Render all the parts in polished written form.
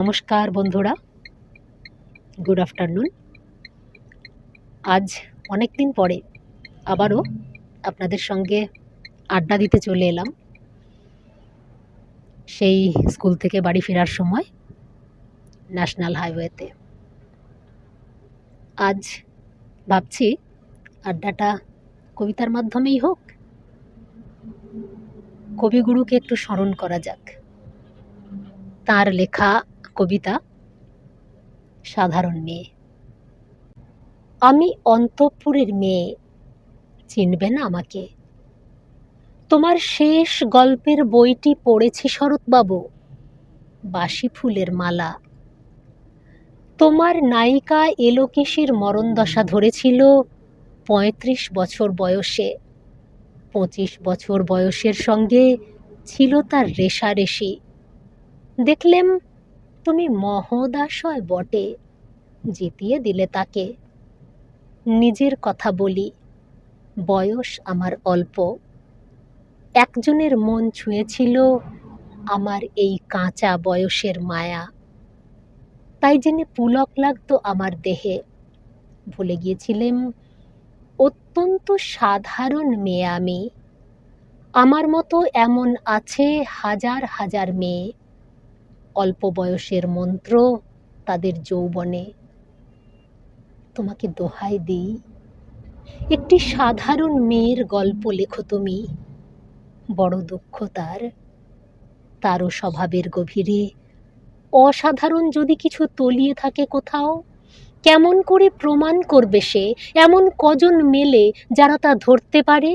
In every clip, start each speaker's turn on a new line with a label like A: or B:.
A: নমস্কার বন্ধুরা, good afternoon. আজ অনেক দিন পরে আবারও আপনাদের সঙ্গে আড্ডা দিতে চলে এলাম। সেই স্কুল থেকে বাড়ি ফেরার সময় ন্যাশনাল হাইওয়েতে আজ ভাবছি আড্ডাটা কবিতার মাধ্যমেই হোক, কবিগুরুকে একটু স্মরণ করা যাক। তার লেখা কবিতা সাধারণ মেয়ে। আমি অন্তঃপুরের মেয়ে, চিনবে না আমাকে? তোমার শেষ গল্পের বইটি পড়েছি শরৎবাবু, বাসি ফুলের মালা। তোমার নায়িকা এলোকেশীর মরণদশা ধরেছিল ৩৫ বছর বয়সে। ২৫ বছর বয়সের সঙ্গে ছিল তার রেষারেষি। দেখলেম তুমি মহোদাশয় বটে, জিতিয়ে দিলে তাকে। নিজের কথা বলি, বয়স আমার অল্প। একজনের মন ছুঁয়েছিল আমার এই কাঁচা বয়সের মায়া, তাই জেনে পুলক লাগতো আমার দেহে। ভুলে গিয়েছিলেম অত্যন্ত সাধারণ মেয়ে আমি। আমার মতো এমন আছে হাজার হাজার মেয়ে, অল্প বয়সের মন্ত্র তাদের যৌবনে। তোমাকে দোহাই দিই, একটি সাধারণ মেয়ের গল্প লেখো তুমি। বড় দুঃখ তারও স্বভাবের গভীরে অসাধারণ যদি কিছু তলিয়ে থাকে কোথাও, কেমন করে প্রমাণ করবে সে? এমন কজন মেলে যারা তা ধরতে পারে?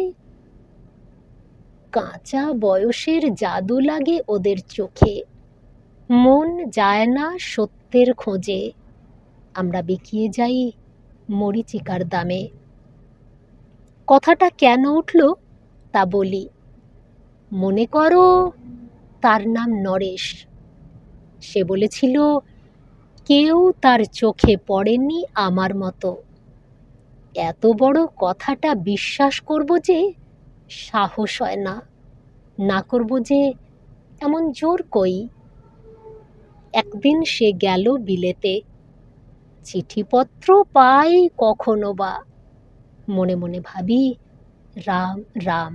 A: কাঁচা বয়সের জাদু লাগে ওদের চোখে, মন যায় না সত্যের খোঁজে। আমরা বিকিয়ে যাই মরীচিকার দামে। কথাটা কেন উঠল তা বলি। মনে করো তার নাম নরেশ। সে বলেছিল কেউ তার চোখে পড়েনি আমার মতো। এত বড় কথাটা বিশ্বাস করব যে সাহস হয় না, না করব যে এমন জোর কই। একদিন সে গেল বিলেতে, চিঠিপত্র পাই কখনো বা। মনে মনে ভাবি রাম রাম,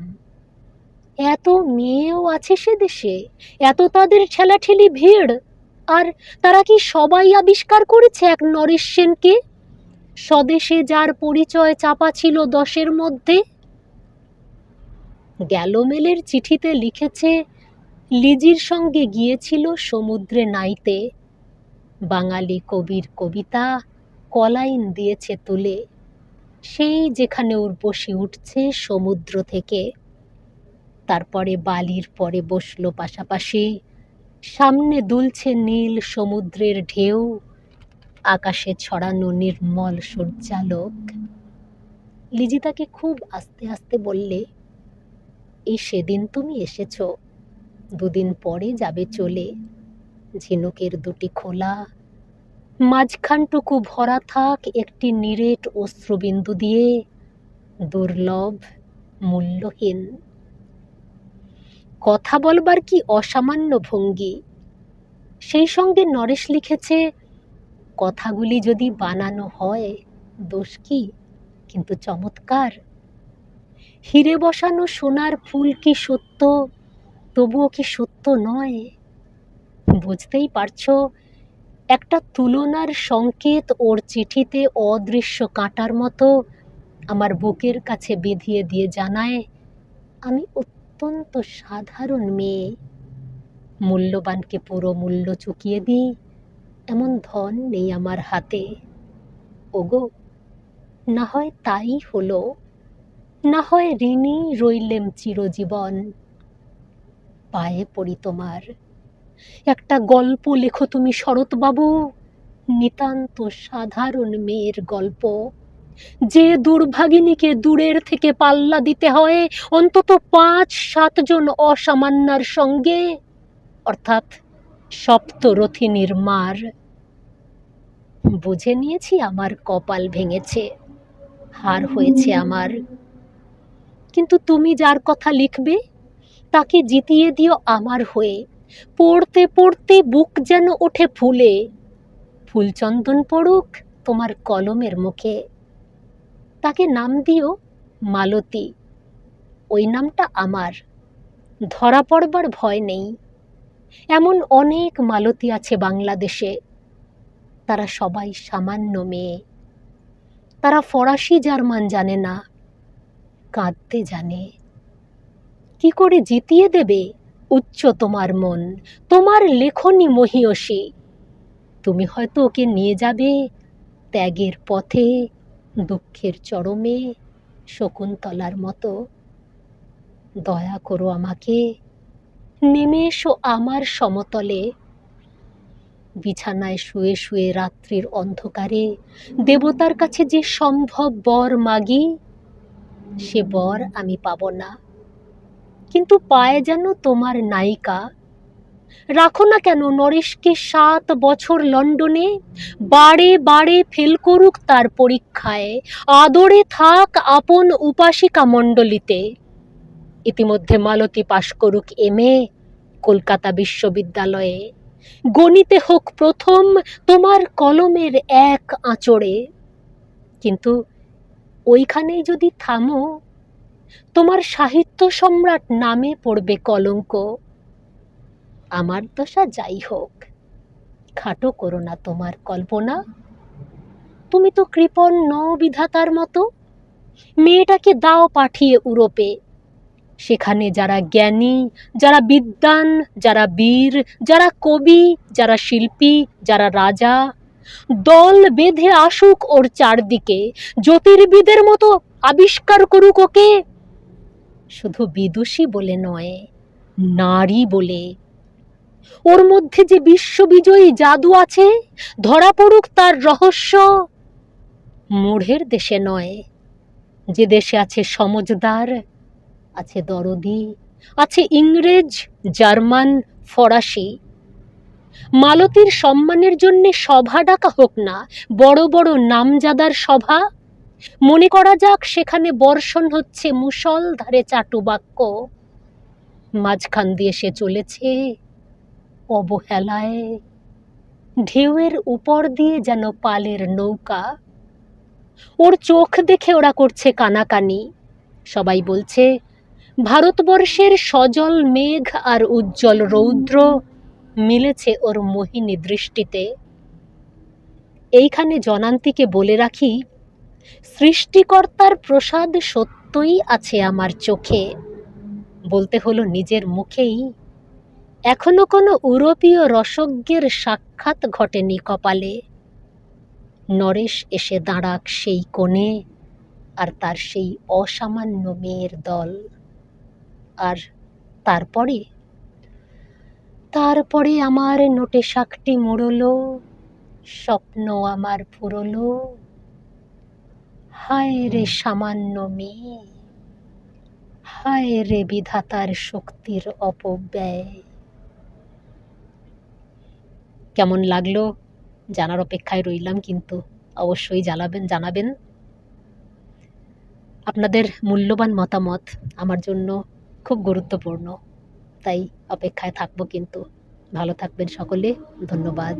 A: এত মেয়েও আছে সে দেশে, এত তাদের ঠেলাঠেলি ভিড়, আর তারা কি সবাই আবিষ্কার করেছে এক নরেশ সেনকে, স্বদেশে যার পরিচয় চাপা ছিল 10-এর মধ্যে। গ্যালোমেলের চিঠিতে লিখেছে লিজির সঙ্গে গিয়েছিল সমুদ্রে নাইতে। বাঙালি কবির কবিতা কলাইন দিয়েছে তুলে, সেই যেখানে উর্বশী উঠছে সমুদ্র থেকে। তারপরে বালির পরে বসলো পাশাপাশি, সামনে দুলছে নীল সমুদ্রের ঢেউ, আকাশে ছড়ানো নির্মল সূর্যালোক। লিজি তাকে খুব আস্তে আস্তে বললে, এই সেদিন তুমি এসেছ, দুদিন পরে যাবে চলে। ঝিনুকের দুটি খোলা, মাঝখানটুকু ভরা থাক একটি নিরেট অশ্রুবিন্দু দিয়ে, দুর্লভ মূল্যহীন। কথা বলবার কি অসামান্য ভঙ্গি। সেই সঙ্গে নরেশ লিখেছে, কথাগুলি যদি বানানো হয় দোষ কি, কিন্তু চমৎকার। হিরে বসানো সোনার ফুল কি সত্য, তবুও কি সত্য নয়? বুঝতেই পারছো, একটা তুলনার সংকেত ওর চিঠিতে অদৃশ্য কাঁটার মতো আমার বুকের কাছে বিঁধিয়ে দিয়ে জানায় আমি অত্যন্ত সাধারণ মেয়ে। মূল্যবানকে পুরো মূল্য চুকিয়ে দিই এমন ধন নেই আমার হাতে। ওগো, না হয় তাই হলো, না হয় ঋণী রইলেম চিরজীবন। পায়ে পড়ি তোমার, একটা গল্প লেখো তুমি শরৎবাবু, নিতান্ত সাধারণ মেয়ের গল্প, যে দুর্ভাগিনীকে দূরের থেকে পাল্লা দিতে হয় অন্তত 5-7 জন অসামান্যার সঙ্গে, অর্থাৎ সপ্তরথিনীর মার। বুঝে নিয়েছি আমার কপাল ভেঙেছে, হার হয়েছে আমার। কিন্তু তুমি যার কথা লিখবে তাকে জিতিয়ে দিও আমার হয়ে, পড়তে পড়তে বুক যেন ওঠে ফুলে, ফুলচন্দন পড়ুক তোমার কলমের মুখে। তাকে নাম দিও মালতী, ওই নামটা আমার, ধরা পড়বার ভয় নেই। এমন অনেক মালতী আছে বাংলাদেশে, তারা সবাই সামান্য মেয়ে। তারা ফরাসি জার্মান জানে না, কাঁদতে জানে। কি করে জিতিয়ে দেবে উচ্চ তোমার মন, তোমার লেখনী মহীয়সী। তুমি হয়তো ওকে নিয়ে যাবে ত্যাগের পথে, দুঃখের চরমে, শকুন্তলার মতো। দয়া করো আমাকে, নেমে এসো আমার সমতলে। বিছানায় শুয়ে শুয়ে রাত্রির অন্ধকারে দেবতার কাছে যে সম্ভব বর মাগি, সে বর আমি পাব না, কিন্তু পায় যেন তোমার নায়িকা। রাখো না কেন নরেশকে 7 বছর লন্ডনে, বারে বারে ফেল করুক তার পরীক্ষায়, আদরে থাক আপন উপাসিকা মণ্ডলীতে। ইতিমধ্যে মালতী পাশ করুক MA কলকাতা বিশ্ববিদ্যালয়ে, গণিতে হোক প্রথম তোমার কলমের এক আঁচড়ে। কিন্তু ওইখানেই যদি থামো, তোমার সাহিত্য সম্রাট নামে পড়বে কলঙ্ক। আমার দশা যাই হোক, খাটো করো না তোমার কল্পনা। তুমি তো কৃপণ নও বিধাতার মতো। মেয়েটাকে দাও পাঠিয়ে ইউরোপে, সেখানে যারা জ্ঞানী, যারা বিদ্বান, যারা বীর, যারা কবি, যারা শিল্পী, যারা রাজা, দল বেঁধে আসুক ওর চারদিকে, জ্যোতির্বিদের মতো আবিষ্কার করুক ওকে। শুধু বিদুষী বলে নয়, নারী বলে। ওর মধ্যে যে বিশ্ববিজয়ী জাদু আছে, ধরা পড়ুক তার রহস্য। মূঢ়ের দেশে নয়, যে দেশে আছে সমজদার, আছে দরদি, আছে ইংরেজ, জার্মান, ফরাসি। মালতীর সম্মানের জন্য সভা ডাকা হোক না, বড় বড় নামজাদার সভা। মনে করা যাক সেখানে বর্ষণ হচ্ছে মুষলধারে চাটুবাক্য। মাঝখান দিয়ে সে চলেছে অবহেলায়, ঢেউয়ের উপর দিয়ে যেন পালের নৌকা। ওর চোখ দেখে ওরা করছে কানাকানি। সবাই বলছে ভারতবর্ষের সজল মেঘ আর উজ্জ্বল রৌদ্র মিলেছে ওর মোহিনী দৃষ্টিতে। এইখানে জনান্তীকে বলে রাখি, সৃষ্টিকর্তার প্রসাদ সত্যই আছে আমার চোখে। বলতে হলো নিজের মুখেই, এখনো কোনো ইউরোপীয় রসজ্ঞের সাক্ষাৎ ঘটেনি কপালে। নরেশ এসে দাঁড়াক সেই কোণে, আর তার সেই অসামান্য মেয়ের দল। আর তারপরে তারপরে আমার নোটে শাকটি মুড়লো, স্বপ্ন আমার ফুরলো। হায় রে সামান্য মেয়ে, হায় রে বিধাতার শক্তির অপব্যয়। কেমন লাগলো জানার অপেক্ষায় রইলাম, কিন্তু অবশ্যই জানাবেন। আপনাদের মূল্যবান মতামত আমার জন্য খুব গুরুত্বপূর্ণ, তাই অপেক্ষায় থাকবো। কিন্তু ভালো থাকবেন সকলে, ধন্যবাদ।